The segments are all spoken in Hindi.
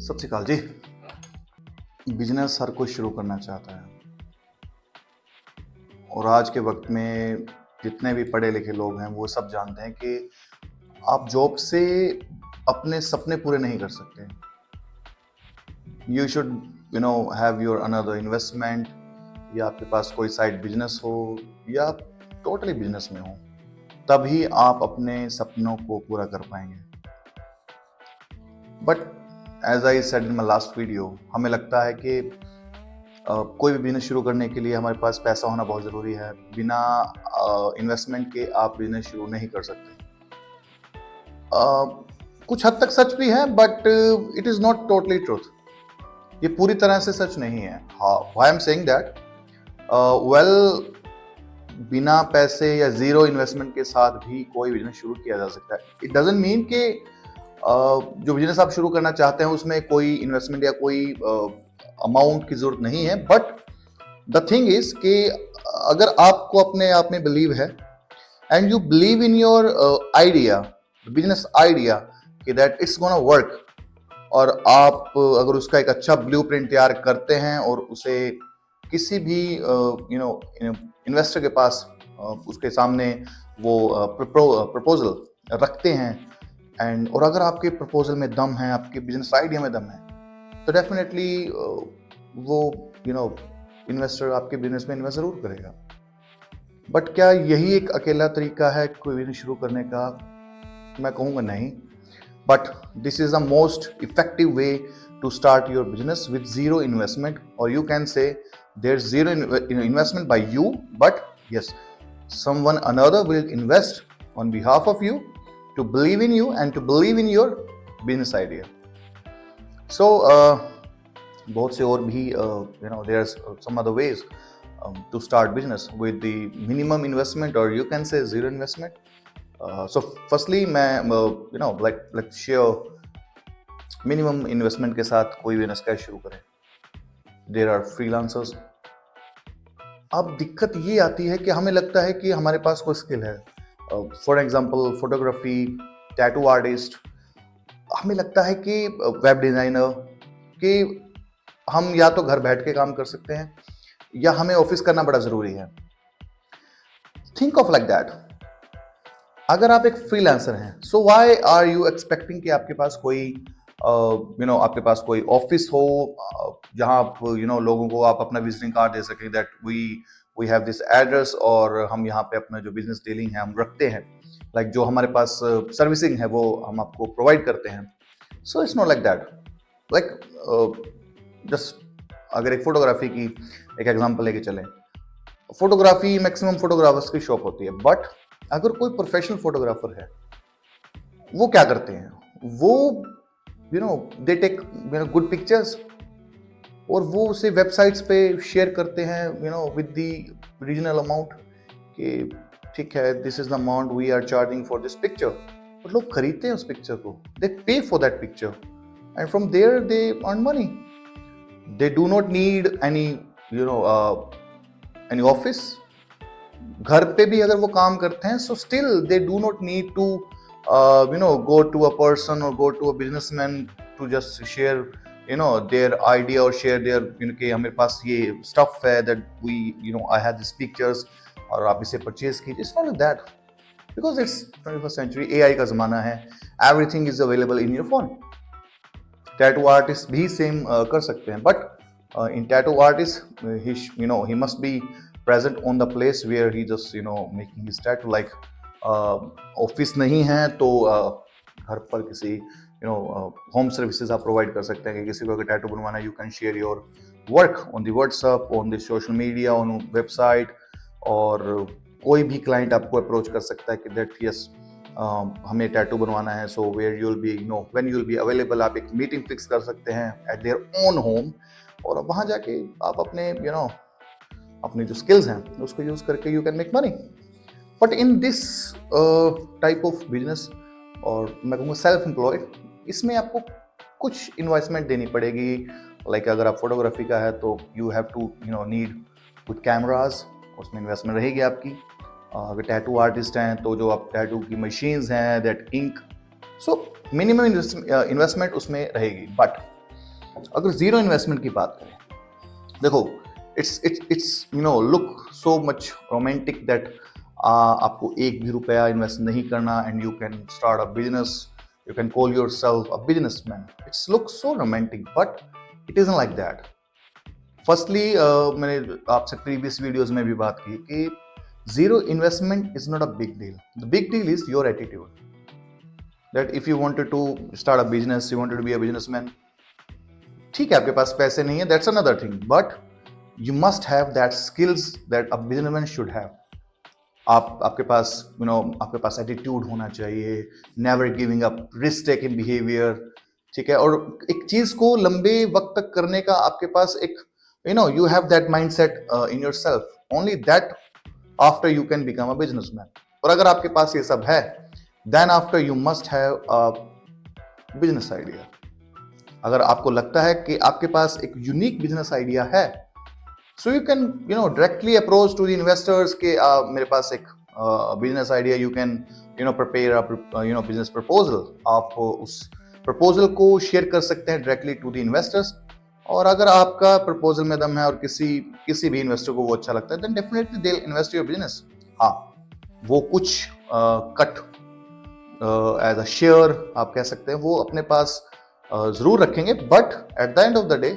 सत श्री अकाल जी। बिजनेस हर कोई शुरू करना चाहता है और आज के वक्त में जितने भी पढ़े लिखे लोग हैं वो सब जानते हैं कि आप जॉब से अपने सपने पूरे नहीं कर सकते। You should have your another investment, या आपके पास कोई साइड बिजनेस हो या आप टोटली बिजनेस में हो, तभी आप अपने सपनों को पूरा कर पाएंगे। But as I said in my last video, हमें लगता है कि कोई भी बिजनेस शुरू करने के लिए हमारे पास पैसा होना बहुत ज़रूरी है। बिना इन्वेस्टमेंट के आप बिजनेस शुरू नहीं कर सकते। कुछ हद तक सच भी है, but it is not totally truth. ये पूरी तरह से सच नहीं है। Why I am saying that, well, बिना पैसे या ज़ीरो इन्वेस्टमेंट के साथ भी कोई बिजनेस शुरू किया जा सकता है। इट डजंट मीन कि जो बिजनेस आप शुरू करना चाहते हैं उसमें कोई इन्वेस्टमेंट या कोई अमाउंट की जरूरत नहीं है। बट द थिंग इज कि अगर आपको अपने आप में बिलीव है and you believe in your idea, business idea, कि दैट इट्स गोना वर्क, और आप अगर उसका एक अच्छा ब्लूप्रिंट तैयार करते हैं और उसे किसी भी इन्वेस्टर के पास उसके सामने वो प्रपोजल रखते हैं, और अगर आपके प्रपोजल में दम है, आपके बिजनेस आइडिया में दम है, तो डेफिनेटली वो इन्वेस्टर आपके बिजनेस में इन्वेस्ट जरूर करेगा। बट क्या यही एक अकेला तरीका है कोई बिजनेस शुरू करने का? मैं कहूँगा नहीं। But this is the most effective way to start your business with zero investment, और you can say there is zero investment by you, but yes, someone another will invest on behalf of you to believe in you and to believe in your business idea. So बहुत से और भी there's some other ways to start business with the minimum investment, or you can say zero investment. So firstly मैं let's share minimum investment के साथ कोई बिजनेस कैसे शुरू करें। There are freelancers. अब दिक्कत ये आती है कि हमें लगता है कि हमारे पास कोई स्किल है, for example photography, tattoo artist, हमें लगता है कि वेब डिज़ाइनर, कि हम या तो घर बैठ के काम कर सकते हैं या हमें ऑफिस करना बड़ा ज़रूरी है। Think of like that. अगर आप एक फ्रीलांसर हैं, so why are you expecting कि आपके पास कोई आपके पास कोई ऑफिस हो जहां आप लोगों को आप अपना विजिटिंग कार्ड दे सकें, that we have this address, और हम यहाँ पे अपना जो बिजनेस डीलिंग है हम रखते हैं, लाइक जो हमारे पास सर्विसिंग है वो हम आपको प्रोवाइड करते हैं। So it's not like that. Like just अगर एक फोटोग्राफी की एक एग्जांपल लेके चलें, फोटोग्राफी मैक्सिमम फोटोग्राफर्स की शॉप होती है, बट अगर कोई प्रोफेशनल फोटोग्राफर है, वो क्या करते हैं? वो दे टेक गुड पिक्चर्स और वो उसे वेबसाइट्स पे शेयर करते हैं विद द रीजनल अमाउंट, कि ठीक है, this is the amount we are charging for this picture. और लोग खरीदते हैं उस पिक्चर को, they pay for that picture, and from there they earn money. They do not need any office. घर पे भी अगर वो काम करते हैं, so still they do not need to go to a person or go to a businessman to just share their idea or share their कि हमारे पास ये stuff है, that we I have these pictures और आप इसे परचेज कीजिए। It's not like that, because it's 21st century, AI का ज़माना है, everything is available in your phone. Tattoo artist भी same कर सकते हैं, but in tattoo artist he must be present on the place where he just making his tattoo. Like office नहीं है तो घर पर किसी होम सर्विसेज आप प्रोवाइड कर सकते हैं कि किसी को अगर टैटू बनवाना है, you can share your work on the WhatsApp, on the social media, on website, और कोई भी क्लाइंट आपको अप्रोच कर सकता है कि दैट यस हमें टैटू बनवाना है, so where you will be when you will be available. आप एक मीटिंग फिक्स कर सकते हैं एट देयर ओन होम, और अब वहाँ जाके आप अपने अपनी जो स्किल्स हैं उसको यूज़ करके you can make money. But in this type of business, और मैं कहूँगा सेल्फ एम्प्लॉयड, इसमें आपको कुछ इन्वेस्टमेंट देनी पड़ेगी। लाइक अगर आप फोटोग्राफी का है तो you have to need good cameras, उसमें इन्वेस्टमेंट रहेगी आपकी। अगर टैटू आर्टिस्ट हैं तो जो आप टैटू की मशीन्स हैं, that ink, so minimum investment उसमें रहेगी। बट अगर जीरो इन्वेस्टमेंट की बात करें, देखो it's look so much romantic that आपको एक भी रुपया इन्वेस्ट नहीं करना and you can start a business, you can call yourself a businessman. It's look so romantic but it isn't like that. Firstly मैंने आपसे प्रीवियस वीडियोस में भी बात की कि zero investment is not a big deal. The big deal is your attitude. That if you wanted to start a business, you wanted to be a businessman, ठीक है आपके पास पैसे नहीं है, that's another thing, but you must have that skills that a businessman should have. आपके पास आपके पास एटीट्यूड होना चाहिए, never giving up, risk taking behaviour, ठीक है. और एक चीज को लंबे वक्त तक करने का आपके पास एक you have that mindset in yourself. Only that after you can become a businessman. और अगर आपके पास ये सब है, then after you must have a business idea. अगर आपको लगता है कि आपके पास एक यूनिक बिजनेस आइडिया है, so you can directly approach to the investors के मेरे पास एक business idea. You can prepare business proposal. आप उस प्रपोजल को शेयर कर सकते हैं डायरेक्टली टू द इन्वेस्टर्स. और अगर आपका प्रपोजल में दम है और किसी भी इन्वेस्टर को वो अच्छा लगता है, then definitely they will invest your business. हाँ, वो कुछ कट एज अ शेयर आप कह सकते हैं, वो अपने पास जरूर रखेंगे. But at the end of the day,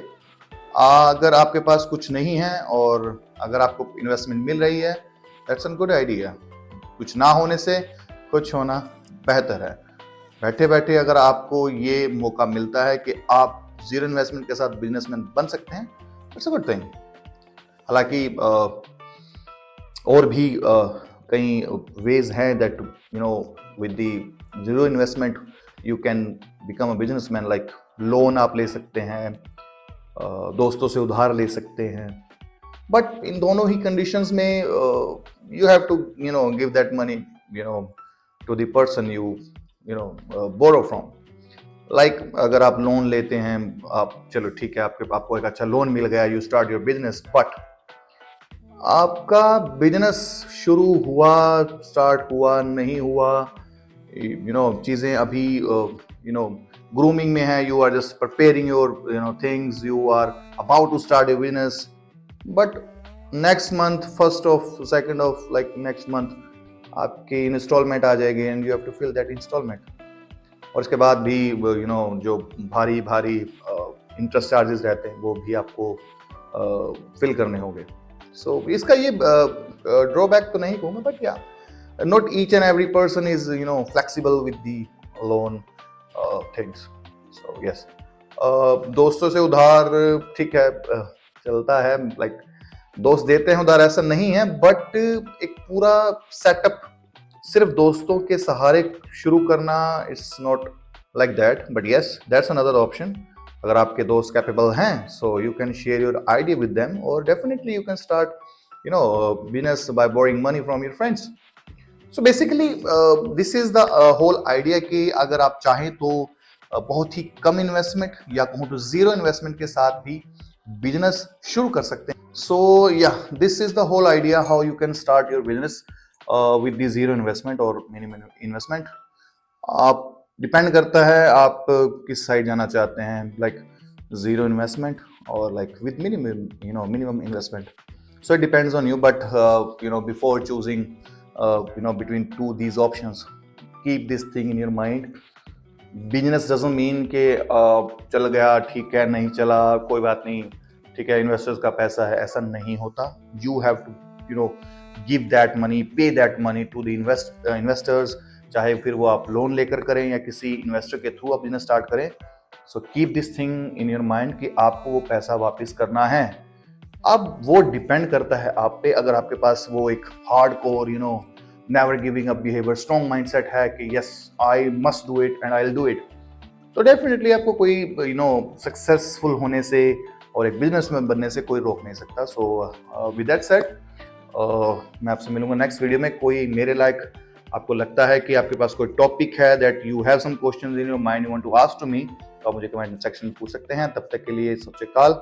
अगर आपके पास कुछ नहीं है और अगर आपको इन्वेस्टमेंट मिल रही है, दैट्स अ गुड आइडिया. कुछ ना होने से कुछ होना बेहतर है. बैठे बैठे अगर आपको ये मौका मिलता है कि आप जीरो इन्वेस्टमेंट के साथ बिजनेसमैन बन सकते हैं, दैट्स अ गुड थिंग. हालांकि और भी कई वेज हैं that with the zero investment you can become a businessman. Like loan आप ले सकते हैं, दोस्तों से उधार ले सकते हैं. बट इन दोनों ही कंडीशंस में you have to give that money to the person you borrow from. Like अगर आप लोन लेते हैं, आप चलो ठीक है, आपको एक अच्छा लोन मिल गया, you start your business, but आपका बिजनेस शुरू हुआ, स्टार्ट हुआ, नहीं हुआ, चीजें अभी ग्रूमिंग में है, you are just preparing your things, you are about to start your business, but next month, first of second of like next month आपकी इंस्टॉलमेंट आ जाएगी and you have to fill that instalment. और इसके बाद भी जो भारी भारी इंटरेस्ट चार्जेस रहते हैं, वो भी आपको फिल करने होंगे. सो इसका ये ड्रॉबैक तो नहीं कहूँगा, बट या not each and every person is flexible with the loan things. So yes, दोस्तों से उधार ठीक है, चलता है. लाइक दोस्त देते हैं उधार, ऐसा नहीं है, बट एक पूरा सेटअप सिर्फ दोस्तों के सहारे शुरू करना, it's not like that. But yes, that's another option. अगर आपके दोस्त कैपेबल हैं, so you can share your idea with them, और definitely you can start business by borrowing money from your friends. So basically this is the whole idea कि अगर आप चाहें तो बहुत ही कम इन्वेस्टमेंट या कहूँ तो जीरो इन्वेस्टमेंट के साथ भी बिजनेस शुरू कर सकते हैं. So yeah this is the whole idea how you can start your business with the zero investment और मिनिमम इन्वेस्टमेंट. आप डिपेंड करता है आप किस साइड जाना चाहते हैं, लाइक जीरो इन्वेस्टमेंट और like with minimum investment. So it depends on you, but before choosing between these options, keep this thing in your mind. Business doesn't mean कि चल गया ठीक है, नहीं चला कोई बात नहीं, ठीक है, इन्वेस्टर्स का पैसा है, ऐसा नहीं होता. You have to give that money, pay that money to the investors, चाहे फिर वो आप लोन लेकर करें या किसी इन्वेस्टर के थ्रू आप बिजनेस स्टार्ट करें. So keep this thing in your mind कि आपको वो पैसा वापस करना है. अब वो डिपेंड करता है आप पे. अगर आपके पास वो एक hard core never giving up behaviour, strong mindset है कि yes I must do it and I will do it, तो डेफिनेटली आपको कोई सक्सेसफुल होने से और एक बिजनेसमैन बनने से कोई रोक नहीं सकता. सो विद दैट सेड, मैं आपसे मिलूंगा नेक्स्ट वीडियो में. कोई मेरे लायक आपको लगता है कि आपके पास कोई टॉपिक है that you have some questions in your mind, you want to ask to me, तो आप मुझे कमेंट सेक्शन में पूछ सकते हैं. तब तक के लिए सत श्री अकाल.